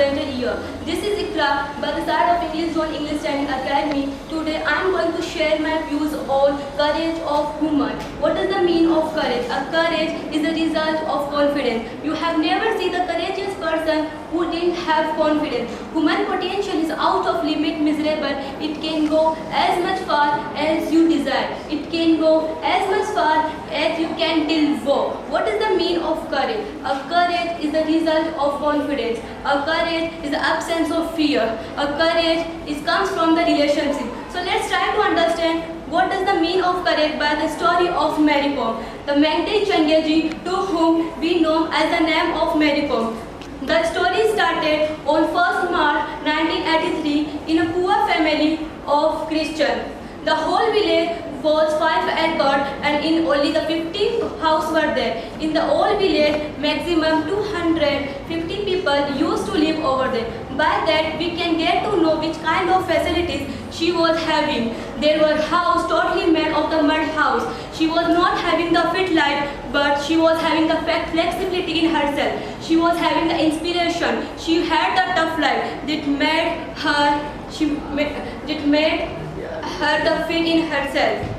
calendar year. This is Ikra by the side of English Zone English Standing Academy. Today I am going to share my views on courage of woman. What does the mean of courage? A courage is a result of confidence. You have never seen a courageous person who didn't have confidence. Human potential is out of limit, miserable. It can go as much far as you desire. It can go as much far as you can till go. What is the mean of courage? A courage is the result of confidence. A courage is the absence of fear. A courage comes from the relationship. So let's try to understand what is the mean of courage by the story of Mary Kom, the Mengte Changyaji, to whom we know as the name of Mary Kom. The story started on 1st March 1983 in a poor family of Christian. The whole village was 5 acres and in only the 15 houses were there. In the whole village, maximum 250 people used to live over there. By that, we can get to know which kind of facilities she was having. There were houses totally made of the mud house. She was not having the fit life, but she was having the flexibility in herself. She was having the inspiration. She had the tough life that made her the fit in herself.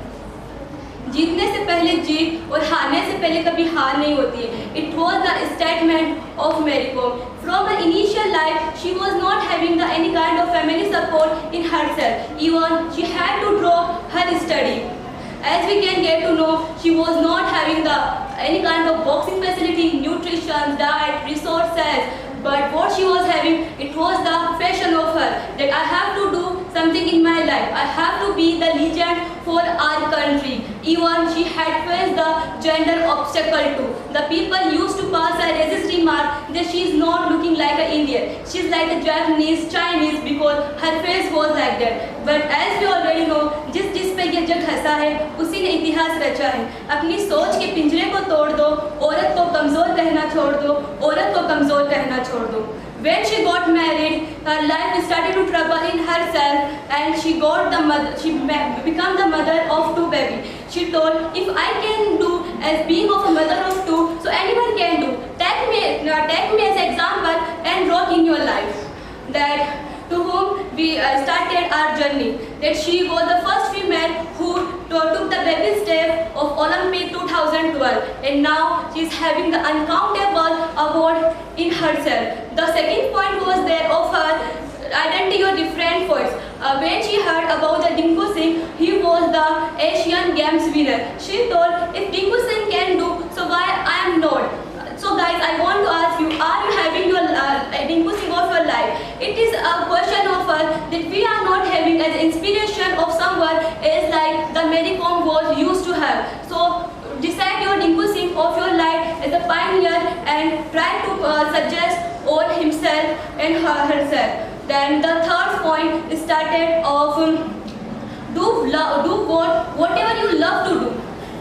जीतने से पहले जीत और हारने से पहले कभी हार नहीं होती है. It was the statement of Mary Kom. From her initial life, she was not having any kind of family support in herself. Even she had to drop her study. As we can get to know, she was not having any kind of boxing facility, nutrition, diet, resources. But what she was having, it was the passion of her that I have to do something in my life. I have to be the legend for our country. Even she had faced the gender obstacle too. The people used to pass a racist remark that she is not looking like an Indian. She is like a Japanese, Chinese because her face was like that. But as we already know, जिस पे ये जग हंसा है उसी ने इतिहास रचा है. अपनी सोच के पिंजरे को तोड़ दो, औरत को कमजोर कहना छोड़ दो, औरत को कमजोर कहना छोड़ दो. When she got married, her life started to trouble in herself, and she became the mother of 2 babies. She told, if I can do as being of a mother of 2, so anyone can do. Take me as example and rock in your life. That to whom we started our journey. That she was the first female who took the baby step of Olympic 2012, and now she is having the uncountable award in herself. The second point was there of her identity or different voice. When she heard about the Dinku Singh, he was the Asian Games winner. She told, if Dinku Singh can do, so why I am not? So guys, I want to ask you, are you having your Dinku Singh of your life? It is a question of us that we are not having as inspiration of someone else like the Mary Kom was used to have. So decide your Dinku Singh of your life as a pioneer and try to suggest on himself and herself. Then the third point started of whatever you love to do.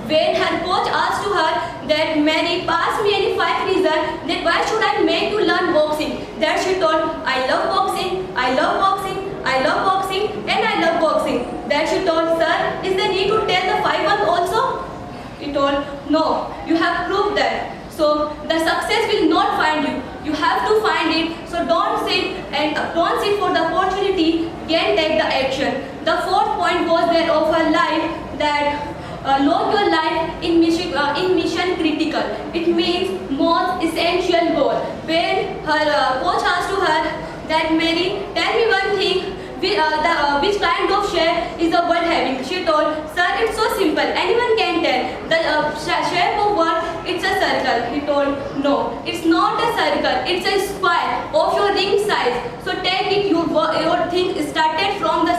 When her coach asked to her that Mary, pass me any 5 reasons that why should I make you learn boxing? That she told, I love boxing, I love boxing, I love boxing, and I love boxing. That she told, sir, is there need to tell the 5 ones also? He told, no, you have proved that. So the success will not find you. You have to find it. So don't sit for the opportunity. Can take the action. The fourth point was there of her life that log your life in mission critical. It means most essential goal. When her coach asked to her that Mary, tell me one thing, which kind of shape is the world having? She told, sir, it's so simple. Anyone can tell. The shape of world, it's a circle. He told, no, it's not a circle. It's a square of your ring size. So take it. Your thing started from the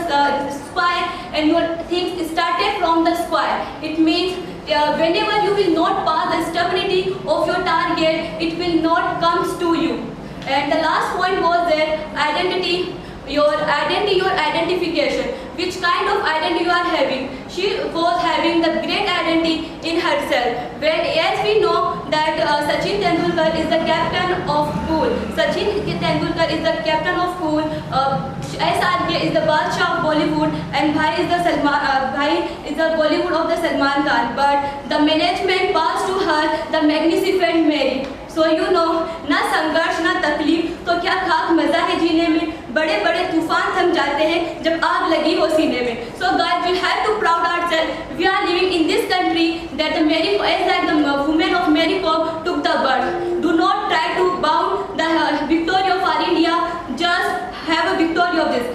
square, and your things started from the square. It means whenever you will not pass the stability of your target, it will not come to you. And the last point was that identity. Your identification. Which kind of identity you are having? She was having the great identity in herself. When, as we know that Sachin Tendulkar is the captain of pool. Sachin Tendulkar is the captain of pool. SRK is the Badshah of Bollywood, and Bhai is the Bollywood of the Salman Khan. But the management passed to her the magnificent Mary. So you know, na संघर्ष ना तकलीफ तो क्या खाक मजा तूफान थम जाते हैं जब आग लगी हो सीने में. So guys, we have to proud ourselves. We are living in this country that the women of Mary Kom took the birth. Do not try to bound the victory of our India. Just have a victory of this.